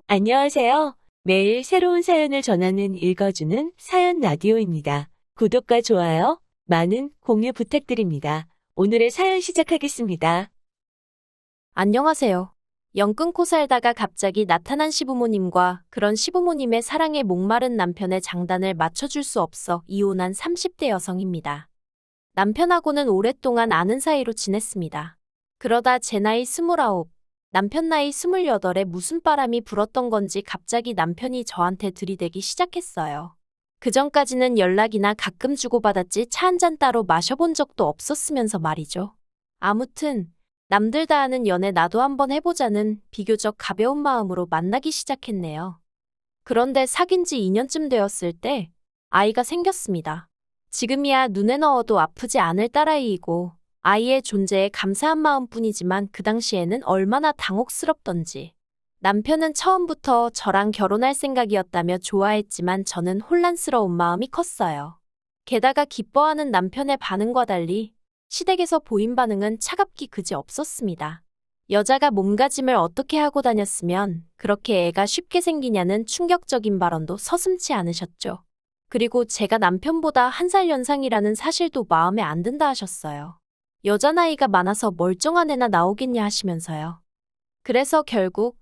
안녕하세요. 매일 새로운 사연을 전하는 읽어주는 사연 라디오입니다. 구독과 좋아요, 많은 공유 부탁드립니다. 오늘의 사연 시작하겠습니다. 안녕하세요. 영 끊고 살다가 갑자기 나타난 시부모님과 그런 시부모님의 사랑에 목마른 남편의 장단을 맞춰줄 수 없어 이혼한 30대 여성입니다. 남편하고는 오랫동안 아는 사이로 지냈습니다. 그러다 제 나이 29, 남편 나이 28에 무슨 바람이 불었던 건지 갑자기 남편이 저한테 들이대기 시작했어요. 그전까지는 연락이나 가끔 주고받았지 차 한 잔 따로 마셔본 적도 없었으면서 말이죠. 아무튼 남들 다 하는 연애 나도 한번 해보자는 비교적 가벼운 마음으로 만나기 시작했네요. 그런데 사귄 지 2년쯤 되었을 때 아이가 생겼습니다. 지금이야 눈에 넣어도 아프지 않을 딸아이이고 아이의 존재에 감사한 마음뿐이지만 그 당시에는 얼마나 당혹스럽던지. 남편은 처음부터 저랑 결혼할 생각이었다며 좋아했지만 저는 혼란스러운 마음이 컸어요. 게다가 기뻐하는 남편의 반응과 달리 시댁에서 보인 반응은 차갑기 그지 없었습니다. 여자가 몸가짐을 어떻게 하고 다녔으면 그렇게 애가 쉽게 생기냐는 충격적인 발언도 서슴지 않으셨죠. 그리고 제가 남편보다 1살 연상이라는 사실도 마음에 안 든다 하셨어요. 여자 나이가 많아서 멀쩡한 애나 나오겠냐 하시면서요. 그래서 결국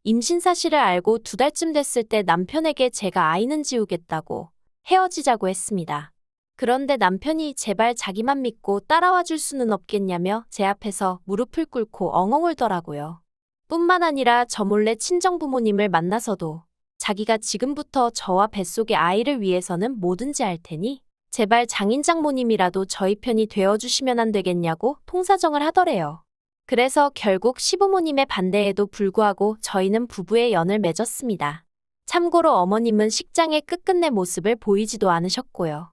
임신 사실을 알고 2달쯤 됐을 때 남편에게 제가 아이는 지우겠다고 헤어지자고 했습니다. 그런데 남편이 제발 자기만 믿고 따라와 줄 수는 없겠냐며 제 앞에서 무릎을 꿇고 엉엉 울더라고요. 뿐만 아니라 저 몰래 친정부모님을 만나서도 자기가 지금부터 저와 뱃속의 아이를 위해서는 뭐든지 할 테니 제발 장인장모님이라도 저희 편이 되어주시면 안 되겠냐고 통사정을 하더래요. 그래서 결국 시부모님의 반대에도 불구하고 저희는 부부의 연을 맺었습니다. 참고로 어머님은 식장의 끝끝내 모습을 보이지도 않으셨고요.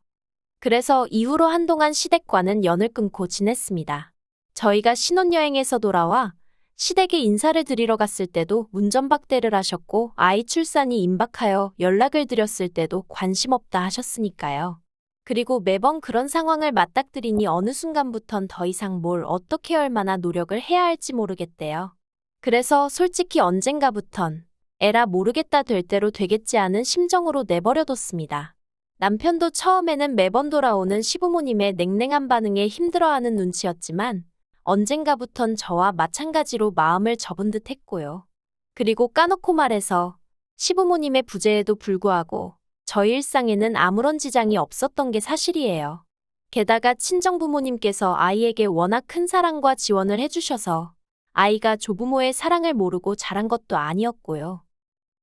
그래서 이후로 한동안 시댁과는 연을 끊고 지냈습니다. 저희가 신혼여행에서 돌아와 시댁에 인사를 드리러 갔을 때도 문전박대를 하셨고 아이 출산이 임박하여 연락을 드렸을 때도 관심 없다 하셨으니까요. 그리고 매번 그런 상황을 맞닥뜨리니 어느 순간부턴 더 이상 뭘 어떻게 얼마나 노력을 해야 할지 모르겠대요. 그래서 솔직히 언젠가부턴 에라 모르겠다 될 대로 되겠지 하는 심정으로 내버려뒀습니다. 남편도 처음에는 매번 돌아오는 시부모님의 냉랭한 반응에 힘들어하는 눈치였지만 언젠가부턴 저와 마찬가지로 마음을 접은 듯 했고요. 그리고 까놓고 말해서 시부모님의 부재에도 불구하고 저희 일상에는 아무런 지장이 없었던 게 사실이에요. 게다가 친정부모님께서 아이에게 워낙 큰 사랑과 지원을 해주셔서 아이가 조부모의 사랑을 모르고 자란 것도 아니었고요.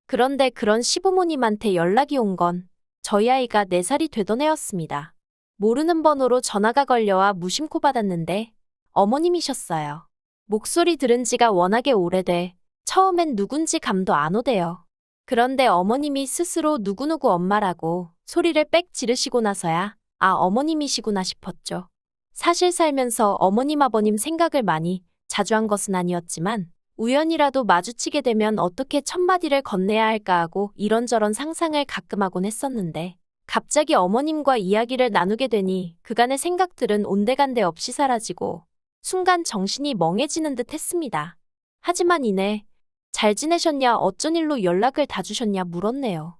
그런데 그런 시부모님한테 연락이 온 건 저희 아이가 4살이 되던 해였습니다. 모르는 번호로 전화가 걸려와 무심코 받았는데 어머님이셨어요. 목소리 들은 지가 워낙에 오래돼 처음엔 누군지 감도 안 오대요. 그런데 어머님이 스스로 누구누구 엄마라고 소리를 빽 지르시고 나서야 아 어머님이시구나 싶었죠. 사실 살면서 어머님 아버님 생각을 많이 자주 한 것은 아니었지만 우연이라도 마주치게 되면 어떻게 첫마디를 건네야 할까 하고 이런저런 상상을 가끔 하곤 했었는데 갑자기 어머님과 이야기를 나누게 되니 그간의 생각들은 온데간데 없이 사라지고 순간 정신이 멍해지는 듯 했습니다. 하지만 이내 잘 지내셨냐 어쩐 일로 연락을 다 주셨냐 물었네요.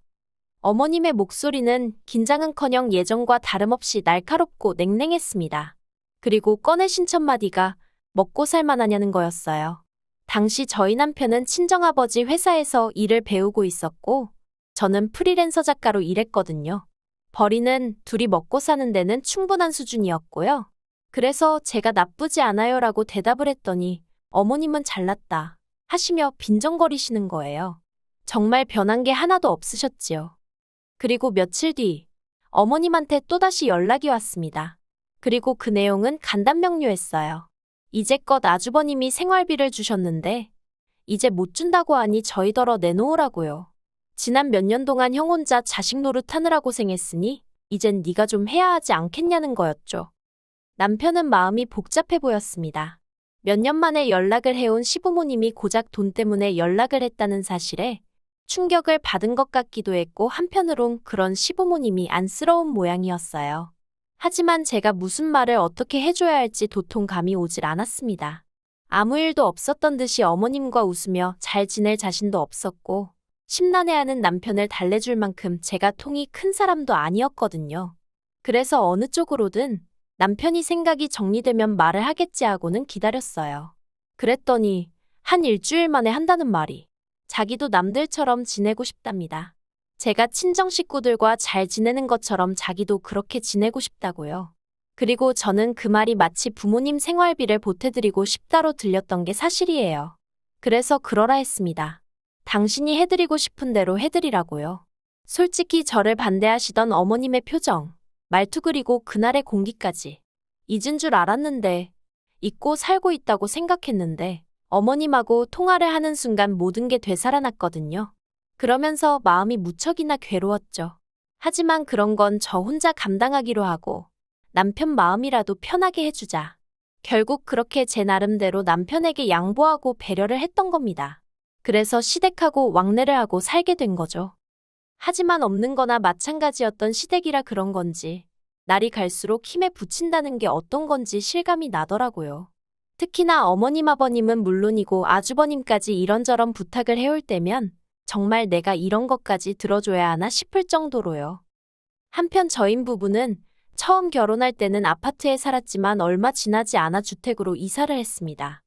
어머님의 목소리는 긴장은커녕 예전과 다름없이 날카롭고 냉랭했습니다. 그리고 꺼내신 첫마디가 먹고 살만하냐는 거였어요. 당시 저희 남편은 친정아버지 회사에서 일을 배우고 있었고 저는 프리랜서 작가로 일했거든요. 벌이는 둘이 먹고 사는 데는 충분한 수준이었고요. 그래서 제가 나쁘지 않아요라고 대답을 했더니 어머님은 잘났다 하시며 빈정거리시는 거예요. 정말 변한 게 하나도 없으셨지요. 그리고 며칠 뒤 어머님한테 또다시 연락이 왔습니다. 그리고 그 내용은 간단명료했어요. 이제껏 아주버님이 생활비를 주셨는데 이제 못 준다고 하니 저희더러 내놓으라고요. 지난 몇 년 동안 형 혼자 자식 노릇하느라 고생했으니 이젠 네가 좀 해야 하지 않겠냐는 거였죠. 남편은 마음이 복잡해 보였습니다. 몇 년 만에 연락을 해온 시부모님이 고작 돈 때문에 연락을 했다는 사실에 충격을 받은 것 같기도 했고 한편으론 그런 시부모님이 안쓰러운 모양이었어요. 하지만 제가 무슨 말을 어떻게 해줘야 할지 도통 감이 오질 않았습니다. 아무 일도 없었던 듯이 어머님과 웃으며 잘 지낼 자신도 없었고 심란해하는 남편을 달래줄 만큼 제가 통이 큰 사람도 아니었거든요. 그래서 어느 쪽으로든 남편이 생각이 정리되면 말을 하겠지 하고는 기다렸어요. 그랬더니 한 일주일 만에 한다는 말이 자기도 남들처럼 지내고 싶답니다. 제가 친정 식구들과 잘 지내는 것처럼 자기도 그렇게 지내고 싶다고요. 그리고 저는 그 말이 마치 부모님 생활비를 보태드리고 싶다로 들렸던 게 사실이에요. 그래서 그러라 했습니다. 당신이 해드리고 싶은 대로 해드리라고요. 솔직히 저를 반대하시던 어머님의 표정, 말투 그리고 그날의 공기까지 잊은 줄 알았는데, 잊고 살고 있다고 생각했는데 어머님하고 통화를 하는 순간 모든 게 되살아났거든요. 그러면서 마음이 무척이나 괴로웠죠. 하지만 그런 건 저 혼자 감당하기로 하고 남편 마음이라도 편하게 해주자. 결국 그렇게 제 나름대로 남편에게 양보하고 배려를 했던 겁니다. 그래서 시댁하고 왕래를 하고 살게 된 거죠. 하지만 없는 거나 마찬가지였던 시댁이라 그런 건지 날이 갈수록 힘에 부친다는 게 어떤 건지 실감이 나더라고요. 특히나 어머님 아버님은 물론이고 아주버님까지 이런저런 부탁을 해올 때면 정말 내가 이런 것까지 들어줘야 하나 싶을 정도로요. 한편 저희 부부는 처음 결혼할 때는 아파트에 살았지만 얼마 지나지 않아 주택으로 이사를 했습니다.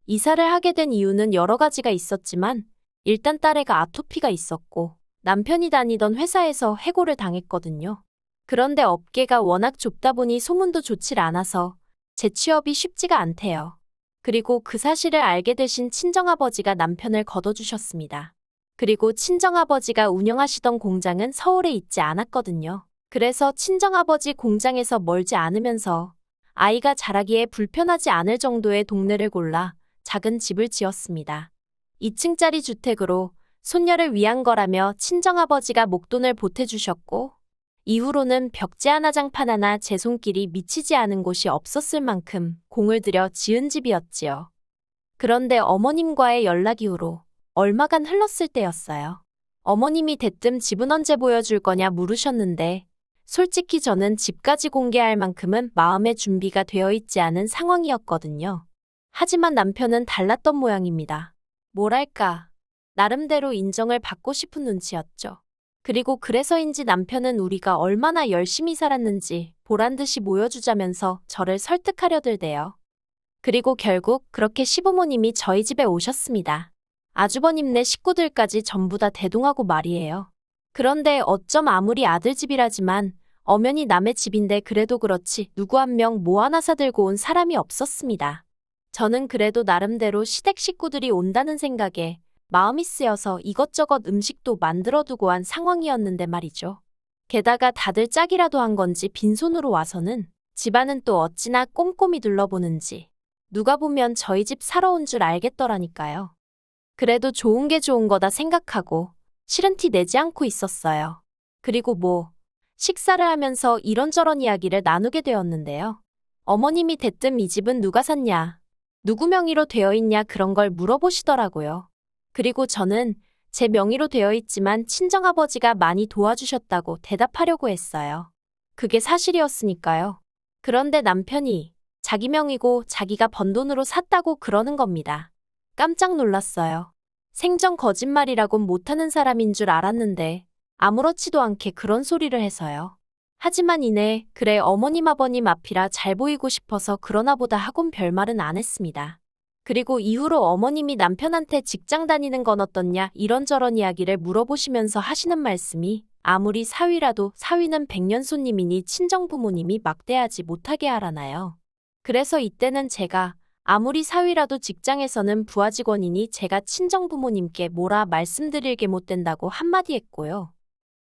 이사를 하게 된 이유는 여러 가지가 있었지만 일단 딸애가 아토피가 있었고 남편이 다니던 회사에서 해고를 당했거든요. 그런데 업계가 워낙 좁다 보니 소문도 좋질 않아서 재취업이 쉽지가 않대요. 그리고 그 사실을 알게 되신 친정아버지가 남편을 거둬주셨습니다. 그리고 친정아버지가 운영하시던 공장은 서울에 있지 않았거든요. 그래서 친정아버지 공장에서 멀지 않으면서 아이가 자라기에 불편하지 않을 정도의 동네를 골라 작은 집을 지었습니다. 2층짜리 주택으로 손녀를 위한 거라며 친정아버지가 목돈을 보태주셨고 이후로는 벽지 하나 장판 하나 제 손길이 미치지 않은 곳이 없었을 만큼 공을 들여 지은 집이었지요. 그런데 어머님과의 연락 이후로 얼마간 흘렀을 때였어요. 어머님이 대뜸 집은 언제 보여줄 거냐 물으셨는데 솔직히 저는 집까지 공개할 만큼은 마음의 준비가 되어 있지 않은 상황이었거든요. 하지만 남편은 달랐던 모양입니다. 뭐랄까, 나름대로 인정을 받고 싶은 눈치였죠. 그리고 그래서인지 남편은 우리가 얼마나 열심히 살았는지 보란듯이 보여주자면서 저를 설득하려 들대요. 그리고 결국 그렇게 시부모님이 저희 집에 오셨습니다. 아주버님네 식구들까지 전부 다 대동하고 말이에요. 그런데 어쩜 아무리 아들 집이라지만 엄연히 남의 집인데 그래도 그렇지 누구 한 명 뭐 하나 사들고 온 사람이 없었습니다. 저는 그래도 나름대로 시댁 식구들이 온다는 생각에 마음이 쓰여서 이것저것 음식도 만들어두고 한 상황이었는데 말이죠. 게다가 다들 짝이라도 한 건지 빈손으로 와서는 집안은 또 어찌나 꼼꼼히 둘러보는지 누가 보면 저희 집 사러 온 줄 알겠더라니까요. 그래도 좋은 게 좋은 거다 생각하고 싫은 티 내지 않고 있었어요. 그리고 식사를 하면서 이런저런 이야기를 나누게 되었는데요. 어머님이 대뜸 이 집은 누가 샀냐, 누구 명의로 되어 있냐 그런 걸 물어보시더라고요. 그리고 저는 제 명의로 되어 있지만 친정아버지가 많이 도와주셨다고 대답하려고 했어요. 그게 사실이었으니까요. 그런데 남편이 자기 명의고 자기가 번 돈으로 샀다고 그러는 겁니다. 깜짝 놀랐어요. 생전 거짓말이라곤 못하는 사람인 줄 알았는데 아무렇지도 않게 그런 소리를 해서요. 하지만 이내 그래 어머님 아버님 앞이라 잘 보이고 싶어서 그러나 보다 하곤 별말은 안 했습니다. 그리고 이후로 어머님이 남편한테 직장 다니는 건 어떻냐 이런저런 이야기를 물어보시면서 하시는 말씀이 아무리 사위라도 사위는 백년 손님이니 친정부모님이 막대하지 못하게 하라나요. 그래서 이때는 제가 아무리 사위라도 직장에서는 부하 직원이니 제가 친정부모님께 뭐라 말씀드릴 게 못 된다고 한마디 했고요.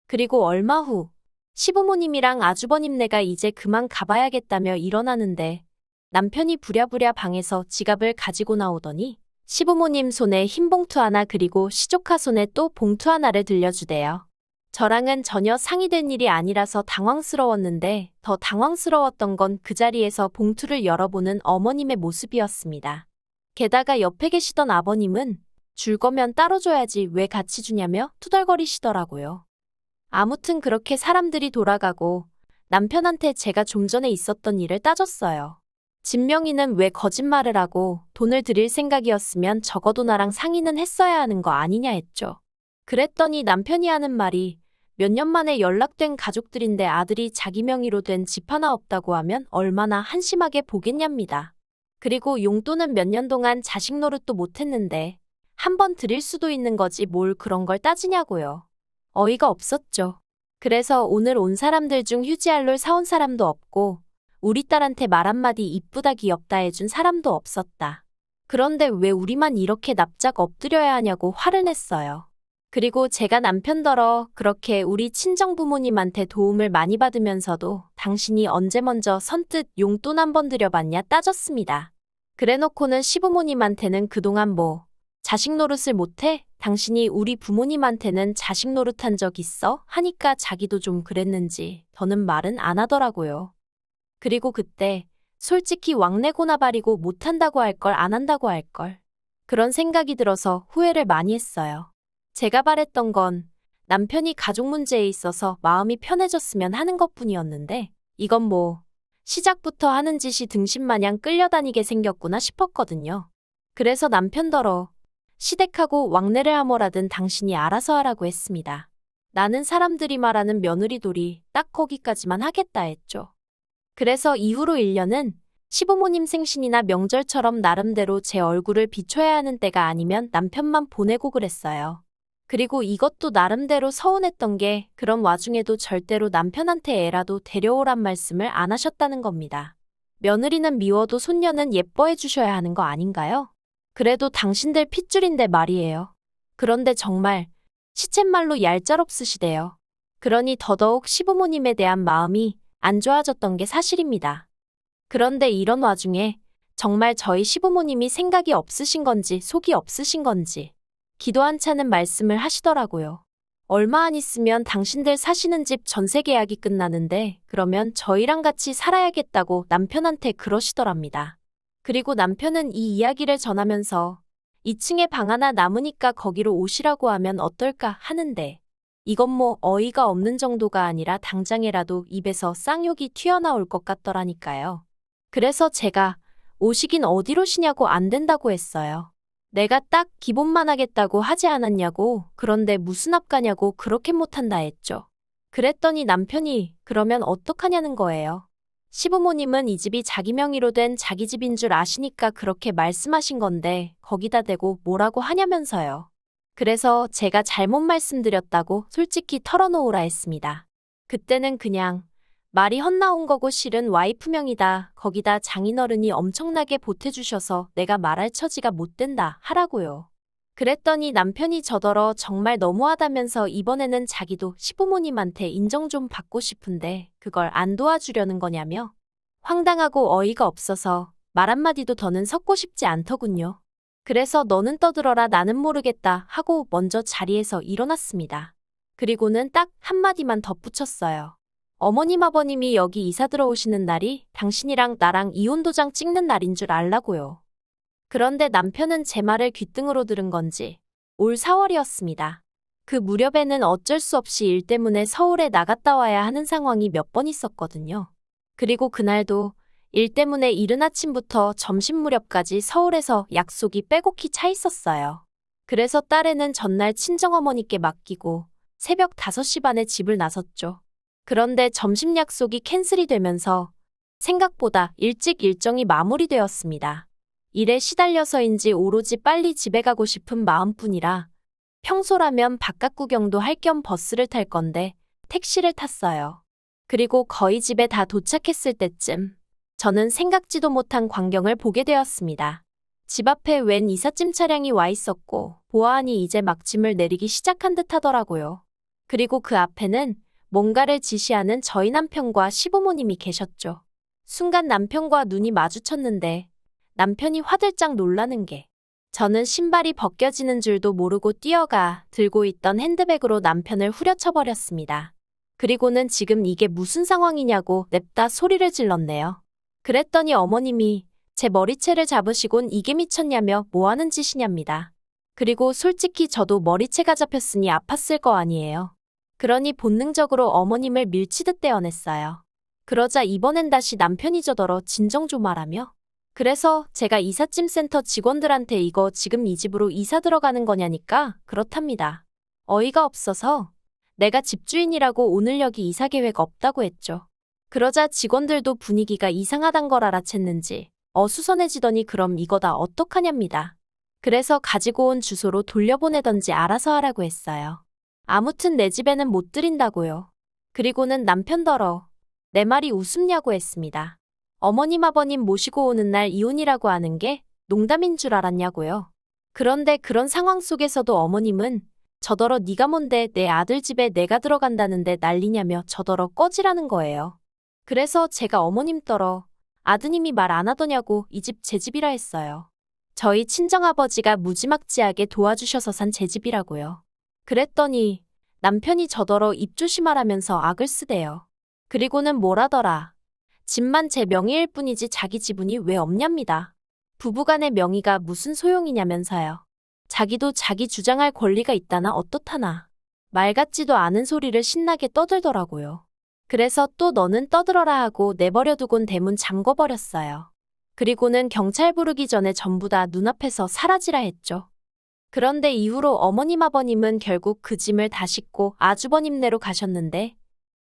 그리고 얼마 후 시부모님이랑 아주버님네가 이제 그만 가봐야겠다며 일어나는데 남편이 부랴부랴 방에서 지갑을 가지고 나오더니 시부모님 손에 흰 봉투 하나 그리고 시조카 손에 또 봉투 하나를 들려주대요. 저랑은 전혀 상의된 일이 아니라서 당황스러웠는데 더 당황스러웠던 건 그 자리에서 봉투를 열어보는 어머님의 모습이었습니다. 게다가 옆에 계시던 아버님은 줄 거면 따로 줘야지 왜 같이 주냐며 투덜거리시더라고요. 아무튼 그렇게 사람들이 돌아가고 남편한테 제가 좀 전에 있었던 일을 따졌어요. 집 명의는 왜 거짓말을 하고 돈을 드릴 생각이었으면 적어도 나랑 상의는 했어야 하는 거 아니냐 했죠. 그랬더니 남편이 하는 말이 몇 년 만에 연락된 가족들인데 아들이 자기 명의로 된 집 하나 없다고 하면 얼마나 한심하게 보겠냐입니다. 그리고 용돈은 몇 년 동안 자식 노릇도 못했는데 한 번 드릴 수도 있는 거지 뭘 그런 걸 따지냐고요. 어이가 없었죠. 그래서 오늘 온 사람들 중 휴지알롤 사온 사람도 없고 우리 딸한테 말 한마디 이쁘다 귀엽다 해준 사람도 없었다. 그런데 왜 우리만 이렇게 납작 엎드려야 하냐고 화를 냈어요. 그리고 제가 남편더러 그렇게 우리 친정 부모님한테 도움을 많이 받으면서도 당신이 언제 먼저 선뜻 용돈 한 번 드려봤냐 따졌습니다. 그래놓고는 시부모님한테는 그동안 뭐 자식 노릇을 못해? 당신이 우리 부모님한테는 자식 노릇한 적 있어? 하니까 자기도 좀 그랬는지 더는 말은 안 하더라고요. 그리고 그때 솔직히 왕래고나 바리고 못한다고 할 걸 안 한다고 할 걸. 그런 생각이 들어서 후회를 많이 했어요. 제가 바랬던 건 남편이 가족 문제에 있어서 마음이 편해졌으면 하는 것뿐이었는데 이건 뭐 시작부터 하는 짓이 등신마냥 끌려다니게 생겼구나 싶었거든요. 그래서 남편더러 시댁하고 왕래를 하뭐라든 당신이 알아서 하라고 했습니다. 나는 사람들이 말하는 며느리돌이 딱 거기까지만 하겠다 했죠. 그래서 이후로 1년은 시부모님 생신이나 명절처럼 나름대로 제 얼굴을 비춰야 하는 때가 아니면 남편만 보내고 그랬어요. 그리고 이것도 나름대로 서운했던 게 그런 와중에도 절대로 남편한테 애라도 데려오란 말씀을 안 하셨다는 겁니다. 며느리는 미워도 손녀는 예뻐해 주셔야 하는 거 아닌가요? 그래도 당신들 핏줄인데 말이에요. 그런데 정말 시쳇말로 얄짤없으시대요. 그러니 더더욱 시부모님에 대한 마음이 안 좋아졌던 게 사실입니다. 그런데 이런 와중에 정말 저희 시부모님이 생각이 없으신 건지 속이 없으신 건지 기도 한 차는 말씀을 하시더라고요. 얼마 안 있으면 당신들 사시는 집 전세 계약이 끝나는데 그러면 저희랑 같이 살아야겠다고 남편한테 그러시더랍니다. 그리고 남편은 이 이야기를 전하면서 2층에 방 하나 남으니까 거기로 오시라고 하면 어떨까 하는데 이건 뭐 어이가 없는 정도가 아니라 당장에라도 입에서 쌍욕이 튀어나올 것 같더라니까요. 그래서 제가 오시긴 어디로 쉬냐고 안 된다고 했어요. 내가 딱 기본만 하겠다고 하지 않았냐고, 그런데 무슨 앞가냐고 그렇게 못한다 했죠. 그랬더니 남편이 그러면 어떡하냐는 거예요. 시부모님은 이 집이 자기 명의로 된 자기 집인 줄 아시니까 그렇게 말씀하신 건데 거기다 대고 뭐라고 하냐면서요. 그래서 제가 잘못 말씀드렸다고 솔직히 털어놓으라 했습니다. 그때는 그냥 말이 헛나온 거고 실은 와이프 명이다. 거기다 장인어른이 엄청나게 보태주셔서 내가 말할 처지가 못 된다 하라고요. 그랬더니 남편이 저더러 정말 너무하다면서 이번에는 자기도 시부모님한테 인정 좀 받고 싶은데 그걸 안 도와주려는 거냐며 황당하고 어이가 없어서 말 한마디도 더는 섞고 싶지 않더군요. 그래서 너는 떠들어라 나는 모르겠다 하고 먼저 자리에서 일어났습니다. 그리고는 딱 한마디만 덧붙였어요. 어머님 아버님이 여기 이사 들어오시는 날이 당신이랑 나랑 이혼도장 찍는 날인 줄 알라고요. 그런데 남편은 제 말을 귓등으로 들은 건지 올 4월이었습니다. 그 무렵에는 어쩔 수 없이 일 때문에 서울에 나갔다 와야 하는 상황이 몇 번 있었거든요. 그리고 그날도 일 때문에 이른 아침부터 점심 무렵까지 서울에서 약속이 빼곡히 차 있었어요. 그래서 딸애는 전날 친정어머니께 맡기고 새벽 5시 반에 집을 나섰죠. 그런데 점심 약속이 캔슬이 되면서 생각보다 일찍 일정이 마무리되었습니다. 일에 시달려서인지 오로지 빨리 집에 가고 싶은 마음뿐이라 평소라면 바깥 구경도 할 겸 버스를 탈 건데 택시를 탔어요. 그리고 거의 집에 다 도착했을 때쯤 저는 생각지도 못한 광경을 보게 되었습니다. 집 앞에 웬 이삿짐 차량이 와 있었고 보아하니 이제 막 짐을 내리기 시작한 듯 하더라고요. 그리고 그 앞에는 뭔가를 지시하는 저희 남편과 시부모님이 계셨죠. 순간 남편과 눈이 마주쳤는데 남편이 화들짝 놀라는 게 저는 신발이 벗겨지는 줄도 모르고 뛰어가 들고 있던 핸드백으로 남편을 후려쳐버렸습니다. 그리고는 지금 이게 무슨 상황이냐고 냅다 소리를 질렀네요. 그랬더니 어머님이 제 머리채를 잡으시곤 이게 미쳤냐며 뭐하는 짓이냐입니다. 그리고 솔직히 저도 머리채가 잡혔으니 아팠을 거 아니에요. 그러니 본능적으로 어머님을 밀치듯 떼어냈어요. 그러자 이번엔 다시 남편이 저더러 진정 좀 하라며. 그래서 제가 이삿짐 센터 직원들한테 이거 지금 이 집으로 이사 들어가는 거냐니까 그렇답니다. 어이가 없어서 내가 집주인이라고 오늘 여기 이사 계획 없다고 했죠. 그러자 직원들도 분위기가 이상하단 걸 알아챘는지 어수선해지더니 그럼 이거 다 어떡하냐입니다. 그래서 가지고 온 주소로 돌려보내던지 알아서 하라고 했어요. 아무튼 내 집에는 못 들인다고요. 그리고는 남편더러 내 말이 우습냐고 했습니다. 어머님 아버님 모시고 오는 날 이혼이라고 하는 게 농담인 줄 알았냐고요. 그런데 그런 상황 속에서도 어머님은 저더러 네가 뭔데 내 아들 집에 내가 들어간다는데 난리냐며 저더러 꺼지라는 거예요. 그래서 제가 어머님더러 아드님이 말 안 하더냐고 이 집 제 집이라 했어요. 저희 친정아버지가 무지막지하게 도와주셔서 산 제 집이라고요. 그랬더니 남편이 저더러 입 조심하라면서 악을 쓰대요. 그리고는 뭐라더라. 집만 제 명의일 뿐이지 자기 지분이 왜 없냐입니다. 부부간의 명의가 무슨 소용이냐면서요. 자기도 자기 주장할 권리가 있다나 어떻다나. 말 같지도 않은 소리를 신나게 떠들더라고요. 그래서 또 너는 떠들어라 하고 내버려두곤 대문 잠궈버렸어요. 그리고는 경찰 부르기 전에 전부 다 눈앞에서 사라지라 했죠. 그런데 이후로 어머님 아버님은 결국 그 짐을 다 싣고 아주버님네로 가셨는데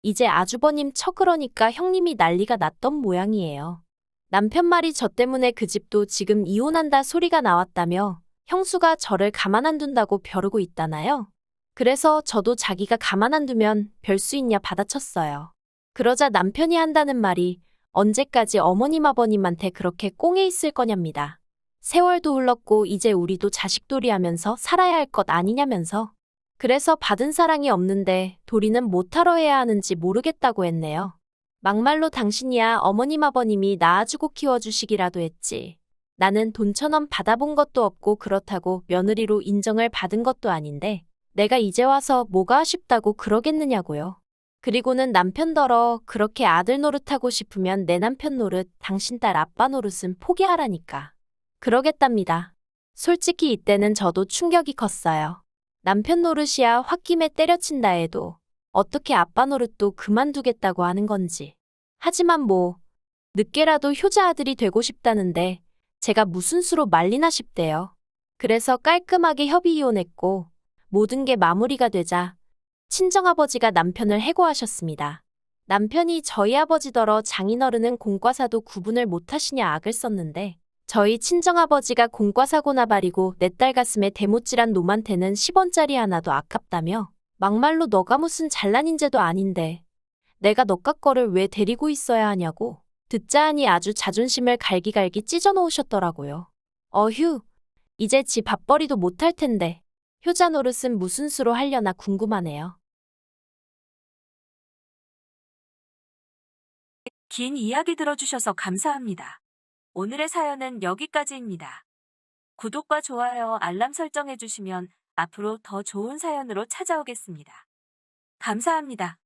이제 아주버님 처 그러니까 형님이 난리가 났던 모양이에요. 남편 말이 저 때문에 그 집도 지금 이혼한다 소리가 나왔다며 형수가 저를 가만 안 둔다고 벼르고 있다나요? 그래서 저도 자기가 가만 안 두면 별 수 있냐 받아쳤어요. 그러자 남편이 한다는 말이 언제까지 어머님 아버님한테 그렇게 꽁에 있을 거냐입니다. 세월도 흘렀고 이제 우리도 자식돌이 하면서 살아야 할 것 아니냐면서. 그래서 받은 사랑이 없는데 도리는 못하러 해야 하는지 모르겠다고 했네요. 막말로 당신이야 어머님 아버님이 낳아주고 키워주시기라도 했지. 나는 돈 1,000원 받아본 것도 없고 그렇다고 며느리로 인정을 받은 것도 아닌데 내가 이제 와서 뭐가 아쉽다고 그러겠느냐고요. 그리고는 남편더러 그렇게 아들 노릇하고 싶으면 내 남편 노릇, 당신 딸 아빠 노릇은 포기하라니까. 그러겠답니다. 솔직히 이때는 저도 충격이 컸어요. 남편 노릇이야 홧김에 때려친다 해도 어떻게 아빠 노릇도 그만두겠다고 하는 건지. 하지만 뭐 늦게라도 효자 아들이 되고 싶다는데 제가 무슨 수로 말리나 싶대요. 그래서 깔끔하게 협의 이혼했고 모든 게 마무리가 되자 친정아버지가 남편을 해고하셨습니다. 남편이 저희 아버지더러 장인어른은 공과사도 구분을 못하시냐 악을 썼는데 저희 친정아버지가 공과사고나 바리고 내 딸 가슴에 대못질한 놈한테는 10원짜리 하나도 아깝다며 막말로 너가 무슨 잘난 인재도 아닌데 내가 너깟 거를 왜 데리고 있어야 하냐고 듣자 하니 아주 자존심을 갈기갈기 찢어놓으셨더라고요. 어휴, 이제 지 밥벌이도 못할 텐데 효자 노릇은 무슨 수로 하려나 궁금하네요. 긴 이야기 들어주셔서 감사합니다. 오늘의 사연은 여기까지입니다. 구독과 좋아요, 알람 설정해주시면 앞으로 더 좋은 사연으로 찾아오겠습니다. 감사합니다.